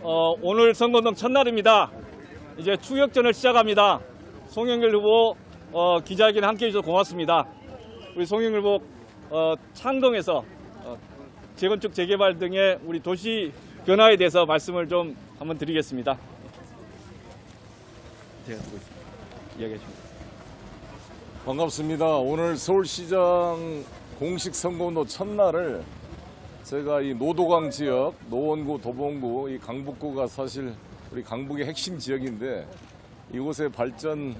오늘 선거운동 첫날입니다. 이제 추격전을 시작합니다. 송영길 후보 기자회견에 함께해 주셔서 고맙습니다. 우리 송영길 후보 창동에서 재건축 재개발 등의 우리 도시 변화에 대해서 말씀을 좀 한번 드리겠습니다. 제가 듣고 있습니다. 이야기하십니다. 반갑습니다. 오늘 서울시장 공식 선거운동 첫날을 제가 이 노도강 지역, 노원구, 도봉구, 이 강북구가 사실 우리 강북의 핵심 지역인데 이곳의 발전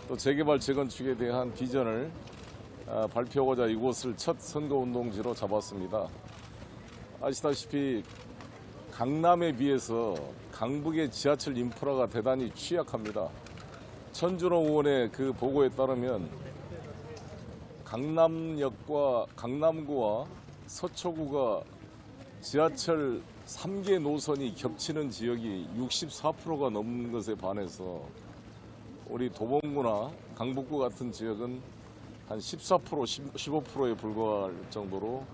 또 재개발 재건축에 대한 비전을 발표하고자 이곳을 첫 선거운동지로 잡았습니다. 아시다시피 강남에 비해서 강북의 지하철 인프라가 대단히 취약합니다. 천준호 의원의 그 보고에 따르면 강남구와 서초구가 지하철 3개 노선이 겹치는 지역이 64%가 넘는 것에 반해서 우리 도봉구나 강북구 같은 지역은 한 14%, 15%에 불과할 정도로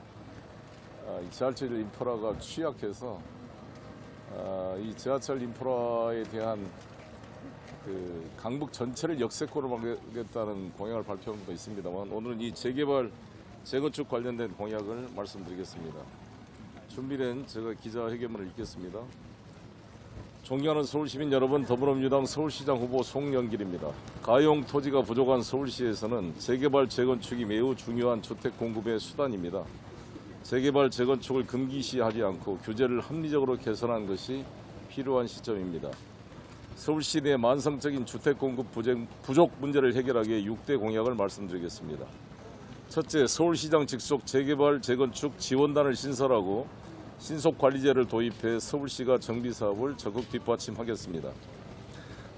지하철 인프라가 취약해서 이 지하철 인프라에 대한 그 강북 전체를 역세권으로 만들겠다는 공약을 발표한 것도 있습니다만 오늘은 이 재개발, 재건축 관련된 공약을 말씀드리겠습니다. 준비된 제가 기자회견문을 읽겠습니다. 존경하는 서울시민 여러분, 더불어민주당 서울시장 후보 송영길입니다. 가용 토지가 부족한 서울시에서는 재개발, 재건축이 매우 중요한 주택 공급의 수단입니다. 재개발, 재건축을 금기시하지 않고 규제를 합리적으로 개선하는 것이 필요한 시점입니다. 서울시 내 만성적인 주택 공급 부족 문제를 해결하기 위해 6대 공약을 말씀드리겠습니다. 첫째, 서울시장 직속 재개발, 재건축 지원단을 신설하고 신속관리제를 도입해 서울시가 정비사업을 적극 뒷받침하겠습니다.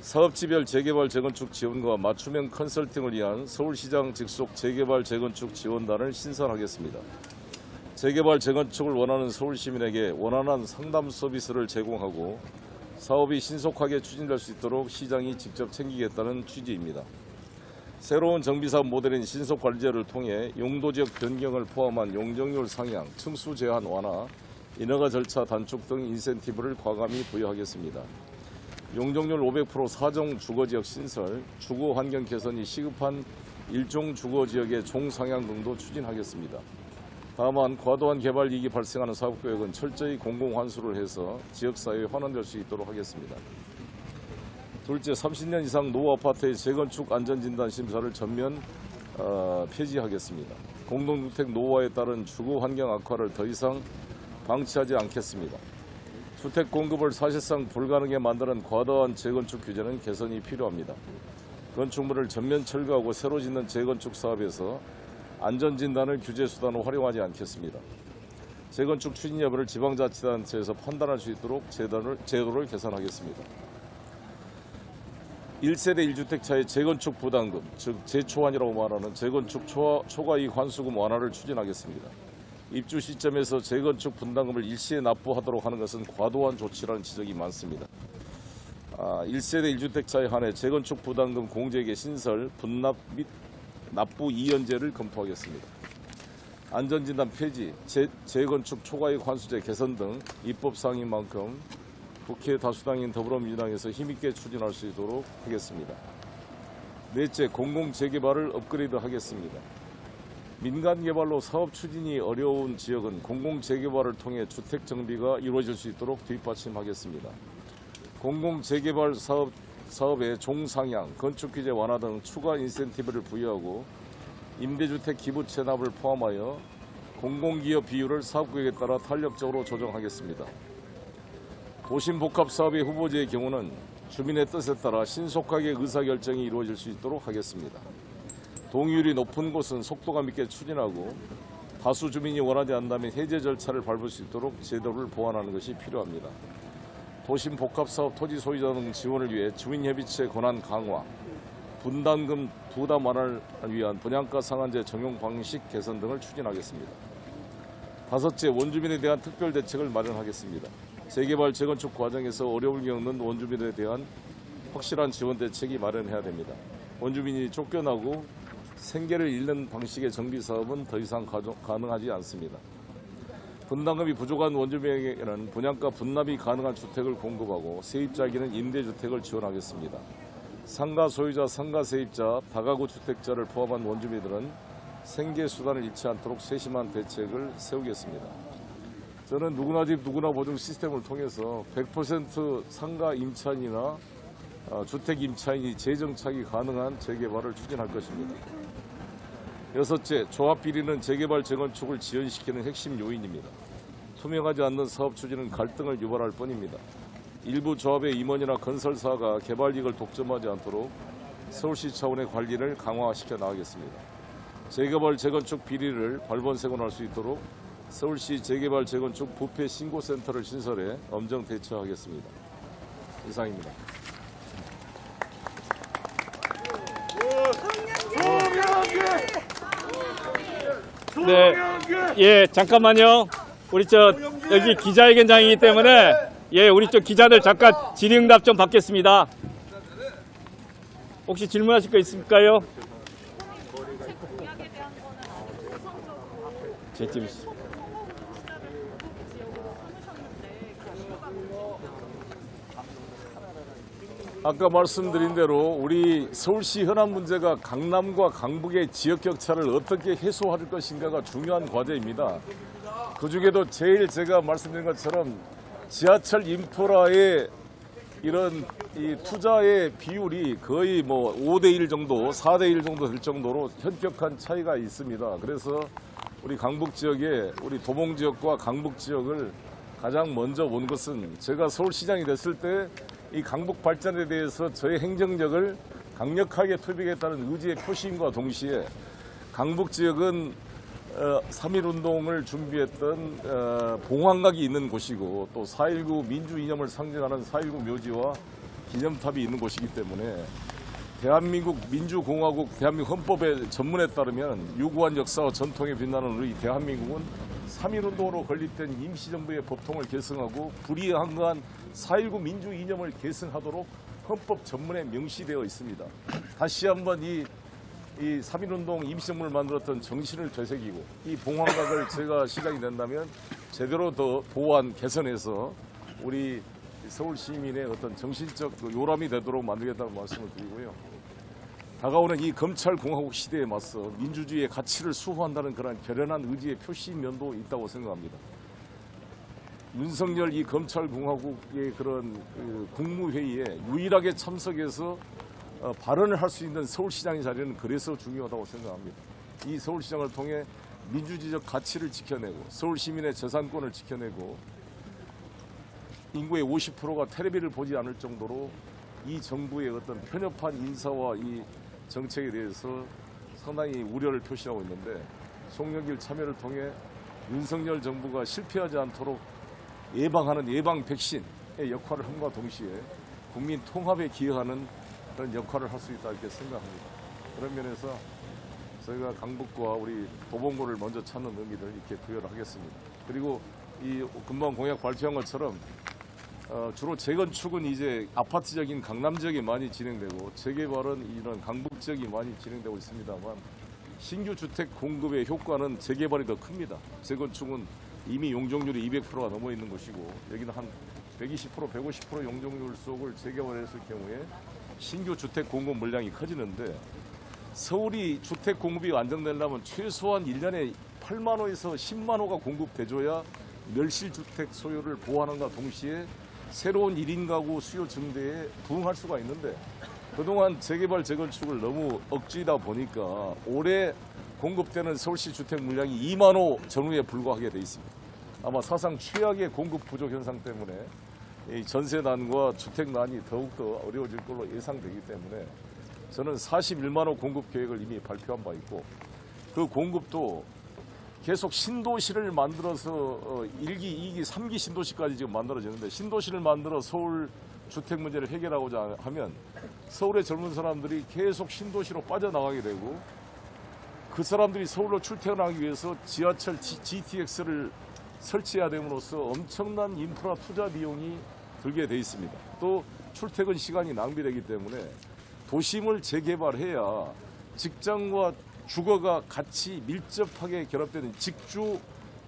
사업지별 재개발, 재건축 지원과 맞춤형 컨설팅을 위한 서울시장 직속 재개발, 재건축 지원단을 신설하겠습니다. 재개발, 재건축을 원하는 서울시민에게 원활한 상담 서비스를 제공하고 사업이 신속하게 추진될 수 있도록 시장이 직접 챙기겠다는 취지입니다. 새로운 정비사업 모델인 신속관리제를 통해 용도지역 변경을 포함한 용적률 상향, 층수 제한 완화, 인허가 절차 단축 등 인센티브를 과감히 부여하겠습니다. 용적률 500% 사정 주거지역 신설, 주거 환경 개선이 시급한 일종 주거지역의 종상향 등도 추진하겠습니다. 다만 과도한 개발 이익이 발생하는 사업계획은 철저히 공공환수를 해서 지역사회에 환원될 수 있도록 하겠습니다. 둘째, 30년 이상 노후아파트의 재건축 안전진단 심사를 전면 폐지하겠습니다. 공동주택 노후화에 따른 주거환경 악화를 더 이상 방치하지 않겠습니다. 주택 공급을 사실상 불가능에 만드는 과도한 재건축 규제는 개선이 필요합니다. 건축물을 전면 철거하고 새로 짓는 재건축 사업에서 안전진단을 규제수단으로 활용하지 않겠습니다. 재건축 추진 여부를 지방자치단체에서 판단할 수 있도록 제도를 개선하겠습니다. 1세대 1주택자의 재건축 부담금, 즉 재초환이라고 말하는 재건축 초과이익 환수금 완화를 추진하겠습니다. 입주 시점에서 재건축 분담금을 일시에 납부하도록 하는 것은 과도한 조치라는 지적이 많습니다. 1세대 1주택자에 한해 재건축 부담금 공제액의 신설, 분납 및 납부 이연제를 검토하겠습니다. 안전진단 폐지, 재건축 초과이익 환수제 개선 등 입법사항인 만큼 국회 다수당인 더불어민주당에서 힘있게 추진할 수 있도록 하겠습니다. 넷째, 공공재개발을 업그레이드하겠습니다. 민간개발로 사업 추진이 어려운 지역은 공공재개발을 통해 주택 정비가 이루어질 수 있도록 뒷받침하겠습니다. 공공재개발 사업의 종상향, 건축규제 완화 등 추가 인센티브를 부여하고 임대주택 기부 체납을 포함하여 공공기업 비율을 사업구역에 따라 탄력적으로 조정하겠습니다. 도심복합사업의 후보지의 경우는 주민의 뜻에 따라 신속하게 의사결정이 이루어질 수 있도록 하겠습니다. 동의율이 높은 곳은 속도감 있게 추진하고 다수 주민이 원하지 않는다면 해제 절차를 밟을 수 있도록 제도를 보완하는 것이 필요합니다. 도심복합사업 토지 소유자 등 지원을 위해 주민협의체 권한 강화, 분담금 부담 완화를 위한 분양가 상한제 적용 방식 개선 등을 추진하겠습니다. 다섯째, 원주민에 대한 특별 대책을 마련하겠습니다. 재개발, 재건축 과정에서 어려움을 겪는 원주민에 대한 확실한 지원 대책이 마련해야 됩니다. 원주민이 쫓겨나고 생계를 잃는 방식의 정비사업은 더 이상 가능하지 않습니다. 분담금이 부족한 원주민에게는 분양가 분납이 가능한 주택을 공급하고 세입자에게는 임대주택을 지원하겠습니다. 상가 소유자, 상가 세입자, 다가구 주택자를 포함한 원주민들은 생계 수단을 잃지 않도록 세심한 대책을 세우겠습니다. 저는 누구나 집 누구나 보증 시스템을 통해서 100% 상가 임차인이나 주택 임차인이 재정착이 가능한 재개발을 추진할 것입니다. 여섯째, 조합 비리는 재개발 재건축을 지연시키는 핵심 요인입니다. 투명하지 않는 사업 추진은 갈등을 유발할 뿐입니다. 일부 조합의 임원이나 건설사가 개발 이익을 독점하지 않도록 서울시 차원의 관리를 강화시켜 나가겠습니다. 재개발 재건축 비리를 발본색원할 수 있도록 서울시 재개발 재건축 부패 신고센터를 신설해 엄정 대처하겠습니다. 이상입니다. 네, 예, 잠깐만요. 우리 여기 기자회견장이기 때문에 예, 우리 기자들 잠깐 질의응답 좀 받겠습니다. 혹시 질문하실 거 있을까요? 제 팀. 아까 말씀드린 대로 우리 서울시 현안 문제가 강남과 강북의 지역 격차를 어떻게 해소할 것인가가 중요한 과제입니다. 그중에도 제일 제가 말씀드린 것처럼 지하철 인프라의 이런 이 투자의 비율이 거의 뭐 5대1 정도, 4대1 정도 될 정도로 현격한 차이가 있습니다. 그래서 우리 강북 지역에 우리 도봉 지역과 강북 지역을 가장 먼저 본 것은 제가 서울시장이 됐을 때 이 강북 발전에 대해서 저의 행정력을 강력하게 투입하겠다는 의지의 표시임과 동시에 강북 지역은 3.1운동을 준비했던 봉황각이 있는 곳이고 또 4.19 민주 이념을 상징하는 4.19 묘지와 기념탑이 있는 곳이기 때문에 대한민국 민주공화국 대한민국 헌법의 전문에 따르면 유구한 역사와 전통에 빛나는 우리 대한민국은 3.1운동으로 건립된 임시정부의 법통을 계승하고 불이한가한 4.19 민주 이념을 계승하도록 헌법 전문에 명시되어 있습니다. 다시 한번 이 3.1운동 임시정부를 만들었던 정신을 되새기고 이 봉황각을 제가 시장이 된다면 제대로 더 보완 개선해서 우리 서울 시민의 어떤 정신적 요람이 되도록 만들겠다는 말씀을 드리고요. 다가오는 이 검찰공화국 시대에 맞서 민주주의의 가치를 수호한다는 그런 결연한 의지의 표시면도 있다고 생각합니다. 윤석열 이 검찰공화국의 그런 국무회의에 유일하게 참석해서 발언을 할 수 있는 서울시장의 자리는 그래서 중요하다고 생각합니다. 이 서울시장을 통해 민주주의적 가치를 지켜내고 서울 시민의 재산권을 지켜내고 인구의 50%가 텔레비를 보지 않을 정도로 이 정부의 어떤 편협한 인사와 이 정책에 대해서 상당히 우려를 표시하고 있는데 송영길 참여를 통해 윤석열 정부가 실패하지 않도록 예방하는 예방 백신의 역할을 함과 동시에 국민 통합에 기여하는 그런 역할을 할 수 있다 이렇게 생각합니다. 그런 면에서 저희가 강북과 우리 도봉구를 먼저 찾는 의미를 이렇게 부여를 하겠습니다. 그리고 이 금방 공약 발표한 것처럼 주로 재건축은 이제 아파트 지역인 강남 지역에 많이 진행되고 재개발은 이런 강북 지역이 많이 진행되고 있습니다만 신규 주택 공급의 효과는 재개발이 더 큽니다. 재건축은 이미 용적률이 200%가 넘어 있는 곳이고 여기는 한 120%, 150% 용적률 속을 재개발했을 경우에 신규 주택 공급 물량이 커지는데 서울이 주택 공급이 안정되려면 최소한 1년에 8만 호에서 10만 호가 공급돼줘야 멸실주택 소요를 보완함과 동시에 새로운 1인 가구 수요 증대에 부응할 수가 있는데 그동안 재개발 재건축을 너무 억지다 보니까 올해 공급되는 서울시 주택 물량이 2만 호 전후에 불과하게 돼 있습니다. 아마 사상 최악의 공급 부족 현상 때문에 이 전세난과 주택난이 더욱더 어려워질 걸로 예상되기 때문에 저는 41만 호 공급 계획을 이미 발표한 바 있고 그 공급도 계속 신도시를 만들어서 1기, 2기, 3기 신도시까지 지금 만들어지는데 신도시를 만들어 서울 주택 문제를 해결하고자 하면 서울의 젊은 사람들이 계속 신도시로 빠져나가게 되고 그 사람들이 서울로 출퇴근하기 위해서 지하철 GTX를 설치해야 됨으로써 엄청난 인프라 투자 비용이 들게 돼 있습니다. 또 출퇴근 시간이 낭비되기 때문에 도심을 재개발해야 직장과 주거가 같이 밀접하게 결합되는 직주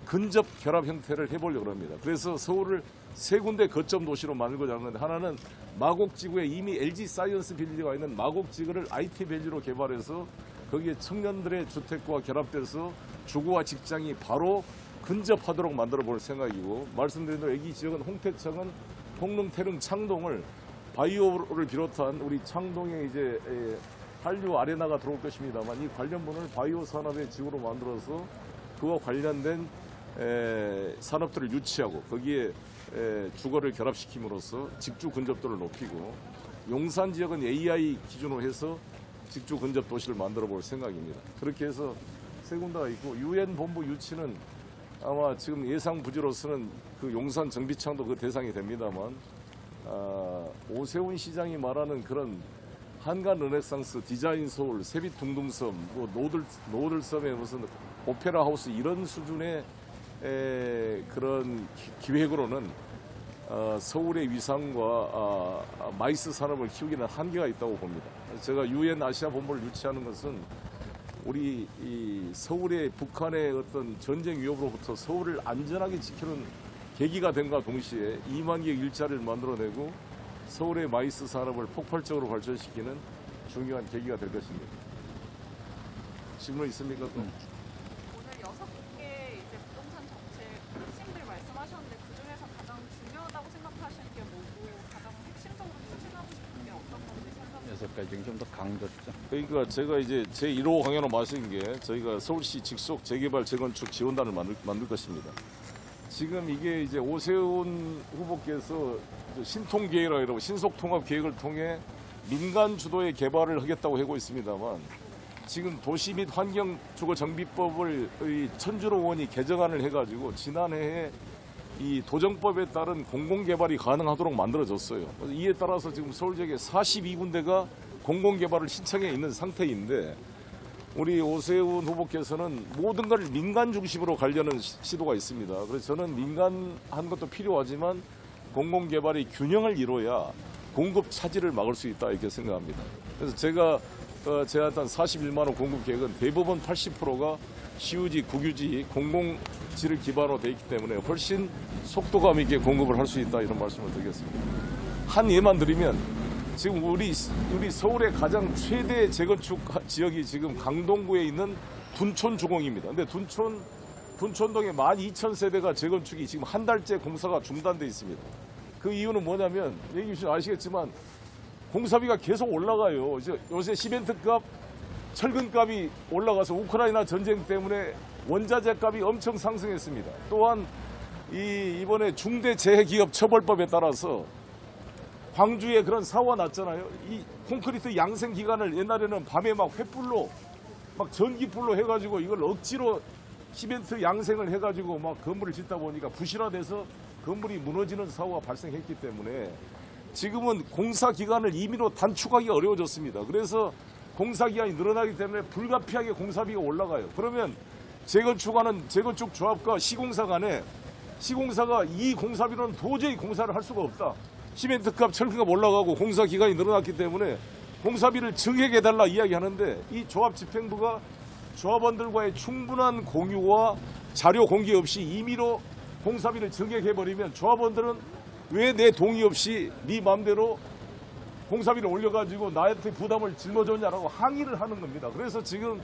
근접 결합 형태를 해보려고 합니다. 그래서 서울을 세 군데 거점 도시로 만들고자 하는데, 하나는 마곡지구에 이미 LG 사이언스 빌리지가 있는 마곡지구를 IT 밸리로 개발해서 거기에 청년들의 주택과 결합돼서 주거와 직장이 바로 근접하도록 만들어 볼 생각이고, 말씀드린 대로 여기 지역은 홍태창은 홍릉, 태릉, 창동을 바이오를 비롯한 우리 창동에 이제 한류 아레나가 들어올 것입니다만, 이 관련분을 바이오 산업의 지구로 만들어서 그와 관련된 산업들을 유치하고 거기에 주거를 결합시킴으로써 직주 근접도를 높이고, 용산 지역은 AI 기준으로 해서 직주 근접 도시를 만들어 볼 생각입니다. 그렇게 해서 세 군데가 있고, 유엔 본부 유치는 아마 지금 예상 부지로서는 그 용산 정비창도 그 대상이 됩니다만, 오세훈 시장이 말하는 그런 한간 르네상스, 디자인 서울, 세빛둥둥섬, 뭐 노들섬의 무슨 오페라 하우스 이런 수준의 그런 기획으로는 서울의 위상과 마이스 산업을 키우기는 한계가 있다고 봅니다. 제가 유엔 아시아 본부를 유치하는 것은 우리 이 서울의 북한의 어떤 전쟁 위협으로부터 서울을 안전하게 지키는 계기가 됨과 동시에 2만 개의 일자리를 만들어내고 서울의 마이스 산업을 폭발적으로 발전시키는 중요한 계기가 될 것입니다. 질문 있습니까? 또? 오늘 6개 이제 부동산 정책 핵심들 말씀하셨는데 그 중에서 가장 중요하다고 생각하시는 게 뭐고 가장 핵심적으로 추진하고 싶은 게 어떤 건지 설명. 6가지 좀 더 강조죠. 그러니까 제가 이제 제 1호 강연으로 말씀인 게, 저희가 서울시 직속 재개발 재건축 지원단을 만들 것입니다. 지금 이게 이제 오세훈 후보께서 신통계획이라고 그러고 신속통합계획을 통해 민간 주도의 개발을 하겠다고 하고 있습니다만, 지금 도시 및 환경주거정비법을 천주로 의원이 개정안을 해가지고 지난해에 이 도정법에 따른 공공개발이 가능하도록 만들어졌어요. 이에 따라서 지금 서울 지역에 42군데가 공공개발을 신청해 있는 상태인데, 우리 오세훈 후보께서는 모든 걸 민간 중심으로 가려는 시도가 있습니다. 그래서 저는 민간한 것도 필요하지만 공공개발이 균형을 이뤄야 공급 차질을 막을 수 있다 이렇게 생각합니다. 그래서 제가 제안한 41만 원 공급 계획은 대부분 80%가 시유지, 국유지, 공공지를 기반으로 되어 있기 때문에 훨씬 속도감 있게 공급을 할 수 있다 이런 말씀을 드리겠습니다. 한 예만 드리면, 지금 우리 서울의 가장 최대 재건축 지역이 지금 강동구에 있는 둔촌주공입니다. 근데 둔촌동에 12,000세대가 재건축이 지금 한 달째 공사가 중단돼 있습니다. 그 이유는 뭐냐면, 얘기 주시면 아시겠지만 공사비가 계속 올라가요. 요새 시멘트 값, 철근 값이 올라가서 우크라이나 전쟁 때문에 원자재 값이 엄청 상승했습니다. 또한 이번에 중대재해기업 처벌법에 따라서 광주에 그런 사고가 났잖아요. 이 콘크리트 양생 기간을 옛날에는 밤에 막 횃불로, 막 전기불로 해가지고 이걸 억지로 시멘트 양생을 해가지고 막 건물을 짓다 보니까 부실화돼서 건물이 무너지는 사고가 발생했기 때문에 지금은 공사 기간을 임의로 단축하기가 어려워졌습니다. 그래서 공사 기간이 늘어나기 때문에 불가피하게 공사비가 올라가요. 그러면 재건축하는 재건축 조합과 시공사 간에, 시공사가 이 공사비로는 도저히 공사를 할 수가 없다. 시멘트값, 철근값 올라가고 공사 기간이 늘어났기 때문에 공사비를 증액해달라 이야기하는데, 이 조합 집행부가 조합원들과의 충분한 공유와 자료 공개 없이 임의로 공사비를 증액해버리면 조합원들은 왜 내 동의 없이 네 마음대로 공사비를 올려가지고 나한테 부담을 짊어졌냐라고 항의를 하는 겁니다. 그래서 지금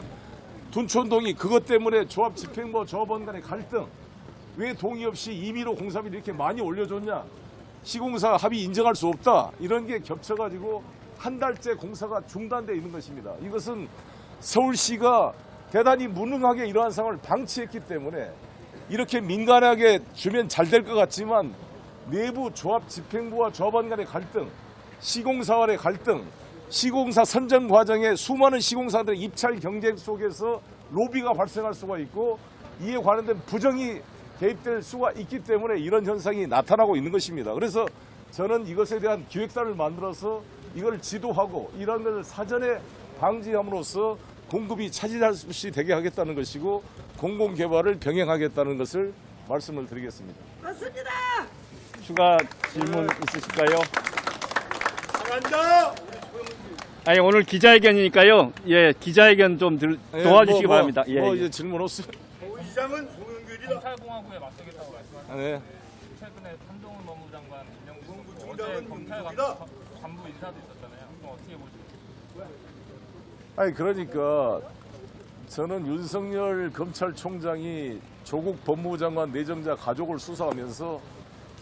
둔촌동이 그것 때문에 조합 집행부와 조합원 간의 갈등, 왜 동의 없이 임의로 공사비를 이렇게 많이 올려줬냐, 시공사 합의 인정할 수 없다, 이런 게 겹쳐가지고 한 달째 공사가 중단되어 있는 것입니다. 이것은 서울시가 대단히 무능하게 이러한 상황을 방치했기 때문에, 이렇게 민간하게 주면 잘 될 것 같지만 내부 조합 집행부와 조합원 간의 갈등, 시공사 간의 갈등, 시공사 선정 과정에 수많은 시공사들의 입찰 경쟁 속에서 로비가 발생할 수가 있고, 이에 관련된 부정이 개입될 수가 있기 때문에 이런 현상이 나타나고 있는 것입니다. 그래서 저는 이것에 대한 기획단을 만들어서 이걸 지도하고 이런 것을 사전에 방지함으로써 공급이 차질할 수 없이 되게 하겠다는 것이고, 공공개발을 병행하겠다는 것을 말씀을 드리겠습니다. 맞습니다. 추가 질문 있으실까요? 잘한다. 아니, 오늘 기자회견이니까요. 예, 기자회견 좀 도와주시기 바랍니다. 예, 예. 이제 질문 없어요. 이장은 송영길이 검찰공화국에 맞서겠다고 말씀하셨는데 네. 최근에 한동훈 법무장관 임명도 어제 검찰 간부 인사도 있었잖아요. 그럼 어떻게 보시나요? 아니 그러니까 저는 윤석열 검찰총장이 조국 법무부 장관 내정자 가족을 수사하면서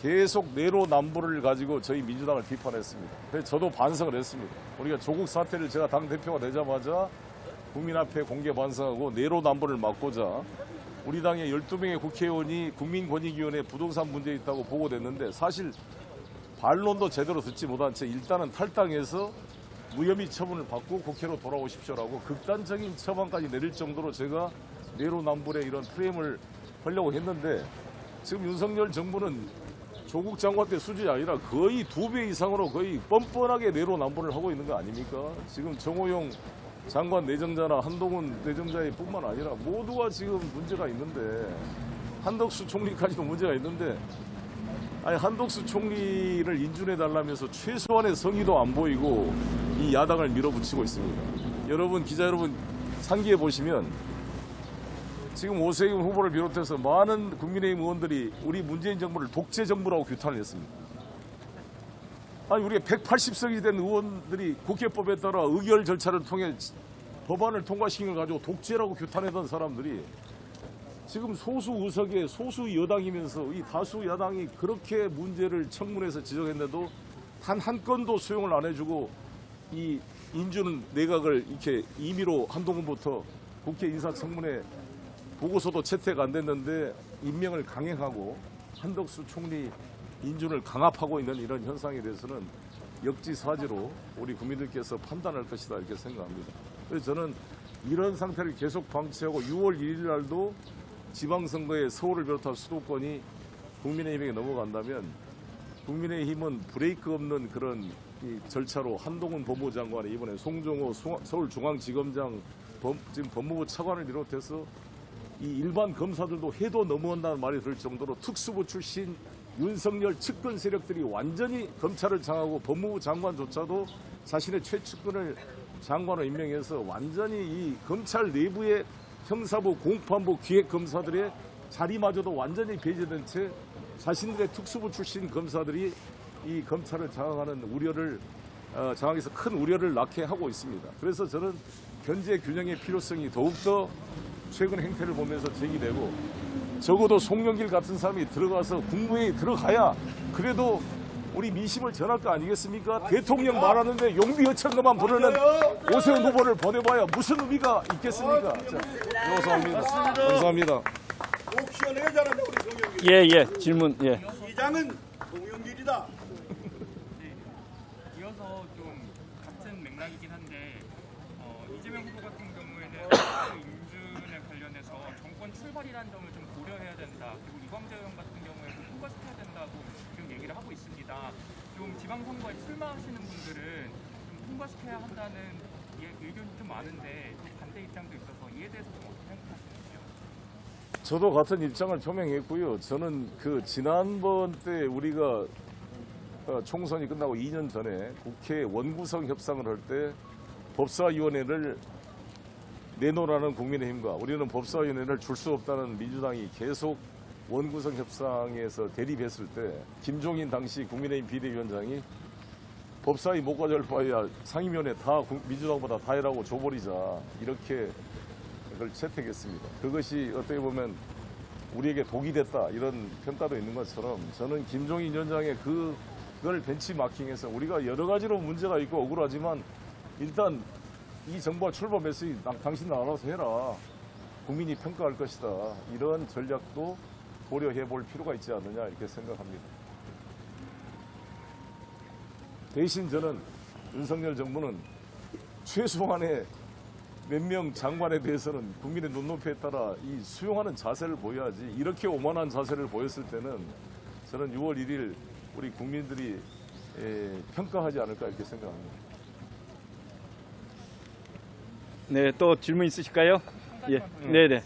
계속 내로남불을 가지고 저희 민주당을 비판했습니다. 그래서 저도 반성을 했습니다. 우리가 조국 사태를 제가 당대표가 되자마자 국민 앞에 공개 반성하고 내로남불을 막고자 우리 당의 12명의 국회의원이 국민권익위원회 부동산 문제에 있다고 보고됐는데 사실 반론도 제대로 듣지 못한 채 일단은 탈당해서 무혐의 처분을 받고 국회로 돌아오십시오라고 극단적인 처방까지 내릴 정도로 제가 내로남불의 이런 프레임을 하려고 했는데 지금 윤석열 정부는 조국 장관 때 수준이 아니라 거의 2배 이상으로 거의 뻔뻔하게 내로남불을 하고 있는 거 아닙니까? 지금 정호용 장관 내정자나 한동훈 내정자의 뿐만 아니라 모두가 지금 문제가 있는데 한덕수 총리까지도 문제가 있는데 아니 한덕수 총리를 인준해달라면서 최소한의 성의도 안 보이고 이 야당을 밀어붙이고 있습니다. 여러분 기자 여러분 상기해 보시면 지금 오세훈 후보를 비롯해서 많은 국민의힘 의원들이 우리 문재인 정부를 독재 정부라고 규탄을 했습니다. 아니 우리가 180석이 된 의원들이 국회법에 따라 의결 절차를 통해 법안을 통과시킨 걸 가지고 독재라고 규탄했던 사람들이 지금 소수 의석의 소수 여당이면서 이 다수 야당이 그렇게 문제를 청문회에서 지적했는데도 단 한 건도 수용을 안 해주고 이 인준 내각을 이렇게 임의로 한동훈부터 국회 인사청문회 보고서도 채택 안 됐는데 임명을 강행하고 한덕수 총리 인준을 강압하고 있는 이런 현상에 대해서는 역지사지로 우리 국민들께서 판단할 것이다 이렇게 생각합니다. 그래서 저는 이런 상태를 계속 방치하고 6월 1일 날도 지방선거에 서울을 비롯한 수도권이 국민의힘에게 넘어간다면 국민의힘은 브레이크 없는 그런 이 절차로 한동훈 법무부 장관이 이번에 송정호 서울중앙지검장 지금 법무부 차관을 비롯해서 이 일반 검사들도 해도 넘어간다는 말이 들 정도로 특수부 출신 윤석열 측근 세력들이 완전히 검찰을 장악하고 법무부 장관조차도 자신의 최측근을 장관으로 임명해서 완전히 이 검찰 내부의 형사부, 공판부, 기획검사들의 자리마저도 완전히 배제된 채 자신들의 특수부 출신 검사들이 이 검찰을 장악하는 우려를 장악해서 큰 우려를 낳게 하고 있습니다. 그래서 저는 견제 균형의 필요성이 더욱더 최근 행태를 보면서 제기되고 적어도 송영길 같은 사람이 들어가서 국무회의에 들어가야 그래도 우리 민심을 전할 거 아니겠습니까? 대통령 말하는데 용비 어천 것만 부르는 오세훈 후보를 보내봐야 무슨 의미가 있겠습니까? 자, 감사합니다. 감사합니다. 옥션 회장한테 우리 송영길. 예, 질문, 예. 시장은 송영길이다. 이어서 좀 같은 맥락이긴 한데 이재명 후보 같은 경우에는 인준에 관련해서 정권 출발이라는 점을 좀 고려해야 된다. 그리고 이광재 의원 같은 경우에도 통과시켜야 된다고 지금 얘기를 하고 있습니다. 좀 지방선거에 출마하시는 분들은 좀 통과시켜야 한다는 의견이 좀 많은데 또 반대 입장도 있어서 이에 대해서 좀 어떻게 생각하시는지요? 저도 같은 입장을 표명했고요. 저는 그 지난번 때 우리가 총선이 끝나고 2년 전에 국회 원구성 협상을 할 때 법사위원회를 내놓으라는 국민의힘과 우리는 법사위원회를 줄 수 없다는 민주당이 계속 원구성 협상에서 대립했을 때 김종인 당시 국민의힘 비대위원장이 법사위 못 가져올 바에야 상임위원회 다 민주당보다 다 해라고 줘버리자 이렇게 그걸 채택했습니다. 그것이 어떻게 보면 우리에게 독이 됐다 이런 평가도 있는 것처럼 저는 김종인 위원장의 그걸 벤치마킹해서 우리가 여러 가지로 문제가 있고 억울하지만 일단 이 정부가 출범했으니 당신은 알아서 해라. 국민이 평가할 것이다. 이런 전략도 고려해 볼 필요가 있지 않느냐 이렇게 생각합니다. 대신 저는 윤석열 정부는 최소한의 몇 명 장관에 대해서는 국민의 눈높이에 따라 이 수용하는 자세를 보여야지 이렇게 오만한 자세를 보였을 때는 저는 6월 1일 우리 국민들이 평가하지 않을까 이렇게 생각합니다. 네, 또 질문 있으실까요? 예, 네, 네.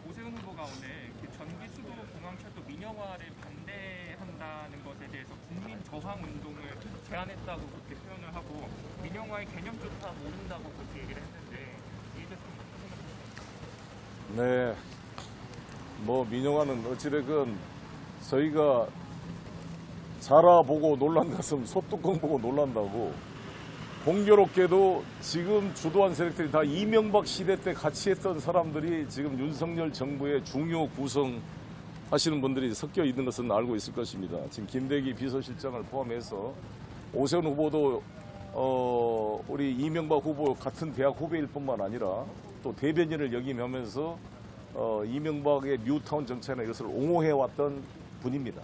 오세훈 후보가 오늘 그 전기 수도 공항철도 민영화를 반대한다는 것에 대해서 국민 저항 운동을 제안했다고 그렇게 표현을 하고 민영화의 개념조차 모른다고 그렇게 얘기를 했는데 이에 대해서 어떻게 생각하세요? 네, 뭐 민영화는 어찌됐건 저희가 자라보고 놀란 것은 소뚜껑 보고 놀란다고. 공교롭게도 지금 주도한 세력들이 다 이명박 시대 때 같이 했던 사람들이 지금 윤석열 정부의 중요 구성하시는 분들이 섞여 있는 것은 알고 있을 것입니다. 지금 김대기 비서실장을 포함해서 오세훈 후보도 우리 이명박 후보 같은 대학 후배일 뿐만 아니라 또 대변인을 역임하면서 이명박의 뉴타운 정책이나 이것을 옹호해왔던 분입니다.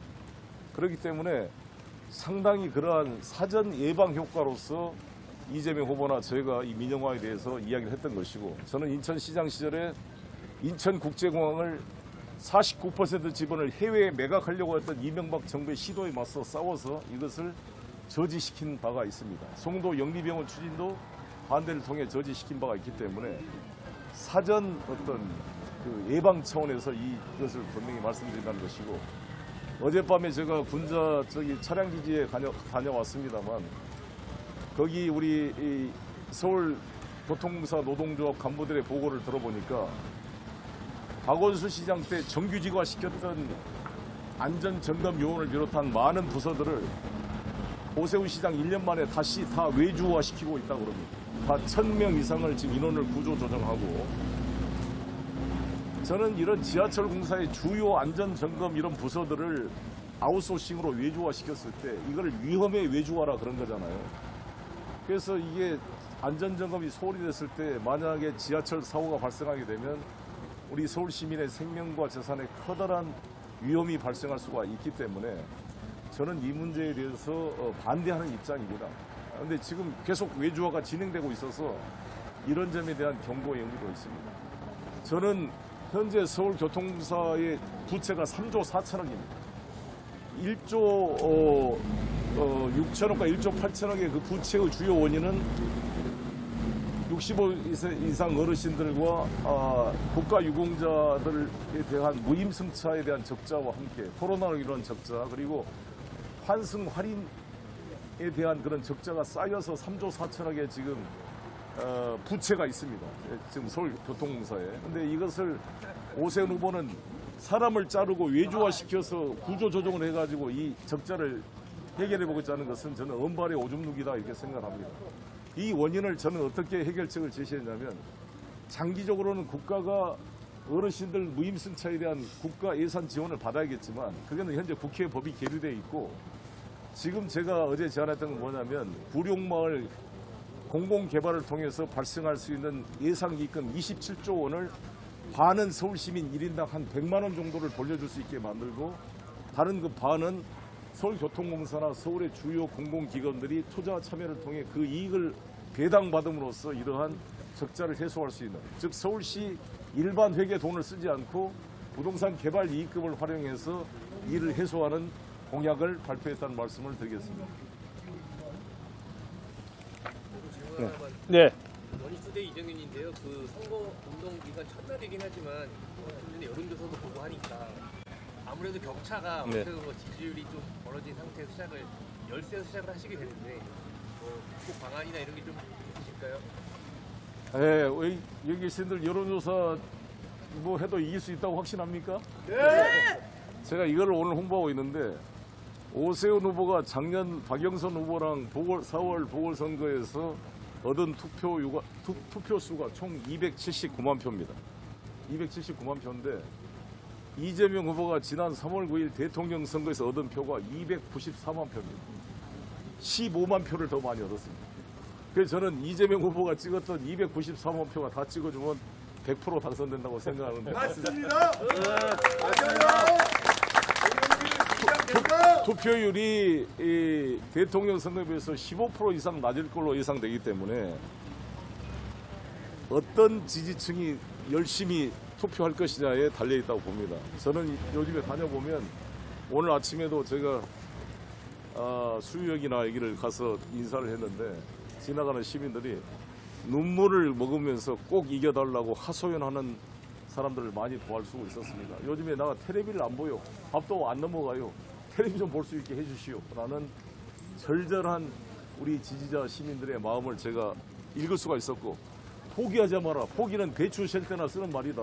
그렇기 때문에 상당히 그러한 사전 예방 효과로서 이재명 후보나 저희가 이 민영화에 대해서 이야기를 했던 것이고, 저는 인천시장 시절에 인천국제공항을 49% 지분을 해외에 매각하려고 했던 이명박 정부의 시도에 맞서 싸워서 이것을 저지시킨 바가 있습니다. 송도 영리병원 추진도 반대를 통해 저지시킨 바가 있기 때문에 사전 어떤 그 예방 차원에서 이것을 분명히 말씀드린다는 것이고, 어젯밤에 제가 군자 차량 기지에 다녀왔습니다만, 거기 우리 이 서울 교통공사 노동조합 간부들의 보고를 들어보니까 박원순 시장 때 정규직화 시켰던 안전점검 요원을 비롯한 많은 부서들을 오세훈 시장 1년 만에 다시 다 외주화 시키고 있다고 그럽니다. 다 1000명 이상을 지금 인원을 구조조정하고, 저는 이런 지하철 공사의 주요 안전점검 이런 부서들을 아웃소싱으로 외주화 시켰을 때 이걸 위험의 외주화라 그런 거잖아요. 그래서 이게 안전점검이 소홀히 됐을 때 만약에 지하철 사고가 발생하게 되면 우리 서울 시민의 생명과 재산에 커다란 위험이 발생할 수가 있기 때문에 저는 이 문제에 대해서 반대하는 입장입니다. 그런데 지금 계속 외주화가 진행되고 있어서 이런 점에 대한 경고의 의미도 있습니다. 저는 현재 서울교통공사의 부채가 3조 4천억입니다. 1조 6천억과 1조 8천억의 그 부채의 주요 원인은 65세 이상 어르신들과 국가유공자들에 대한 무임승차에 대한 적자와 함께 코로나로 인한 적자, 그리고 환승 할인에 대한 그런 적자가 쌓여서 3조 4천억의 지금 부채가 있습니다. 지금 서울교통공사에. 근데 이것을 오세훈 후보는 사람을 자르고 외주화시켜서 구조조정을 해가지고 이 적자를 해결해보겠다는 것은 저는 언발의 오줌 누기다 이렇게 생각합니다. 이 원인을 저는 어떻게 해결책을 제시했냐면, 장기적으로는 국가가 어르신들 무임승차에 대한 국가 예산 지원을 받아야겠지만 그거는 현재 국회에 법이 계류되어 있고, 지금 제가 어제 제안했던 건 뭐냐면 구룡마을 공공개발을 통해서 발생할 수 있는 예상이익금 27조 원을 반은 서울시민 1인당 한 100만 원 정도를 돌려줄 수 있게 만들고, 다른 그 반은 서울교통공사나 서울의 주요 공공기관들이 투자 참여를 통해 그 이익을 배당받음으로써 이러한 적자를 해소할 수 있는, 즉 서울시 일반 회계 돈을 쓰지 않고 부동산 개발 이익금을 활용해서 이를 해소하는 공약을 발표했다는 말씀을 드리겠습니다. 네. 원희수대 이정현인데요. 그 선거 운동 기간 첫날이긴 하지만 좀 여론조사도 보고 하니까 아무래도 격차가 아무래도 지지율이 좀 벌어진 상태에서 열세에서 시작을 하시게 되는데 꼭 방안이나 이런 게 좀 있으실까요? 네, 여기 계신 분들 여론조사 뭐 해도 이길 수 있다고 확신합니까? 네. 제가 이걸 오늘 홍보하고 있는데, 오세훈 후보가 작년 박영선 후보랑 4월 보궐선거에서 얻은 투표수가 총 279만 표입니다. 279만 표인데 이재명 후보가 지난 3월 9일 대통령 선거에서 얻은 표가 294만 표입니다. 15만 표를 더 많이 얻었습니다. 그래서 저는 이재명 후보가 찍었던 294만 표가 다 찍어주면 100% 당선된다고 생각하는데, 맞습니다. 맞아요. 투표율이 이 대통령 선거에 비해서 15% 이상 낮을 걸로 예상되기 때문에 어떤 지지층이 열심히 투표할 것이냐에 달려있다고 봅니다. 저는 요즘에 다녀보면 오늘 아침에도 제가 수유역이나 여기를 가서 인사를 했는데 지나가는 시민들이 눈물을 먹으면서 꼭 이겨달라고 하소연하는 사람들을 많이 보할 수 있었습니다. 요즘에 내가 텔레비를 안 보여, 밥도 안 넘어가요, 텔레비전 볼 수 있게 해주시오 라는 절절한 우리 지지자 시민들의 마음을 제가 읽을 수가 있었고, 포기하지 마라, 포기는 배추 셀 때나 쓰는 말이다,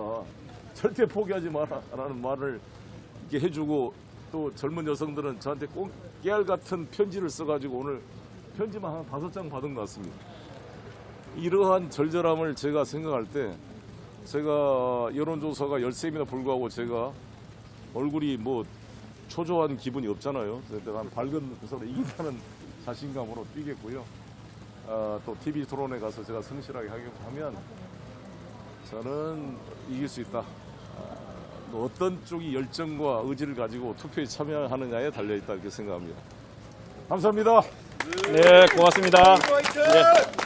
절대 포기하지 마라라는 말을 이렇게 해주고 또 젊은 여성들은 저한테 꼭 깨알 같은 편지를 써가지고 오늘 편지만 한 5장 받은 것 같습니다. 이러한 절절함을 제가 생각할 때 제가 여론조사가 13임에나 불구하고 제가 얼굴이 뭐 초조한 기분이 없잖아요. 한 밝은 서로 이긴다는 자신감으로 뛰겠고요. 또 TV 토론에 가서 제가 성실하게 하면 저는 이길 수 있다. 어떤 쪽이 열정과 의지를 가지고 투표에 참여하느냐에 달려있다 이렇게 생각합니다. 감사합니다. 네, 고맙습니다. 화이팅!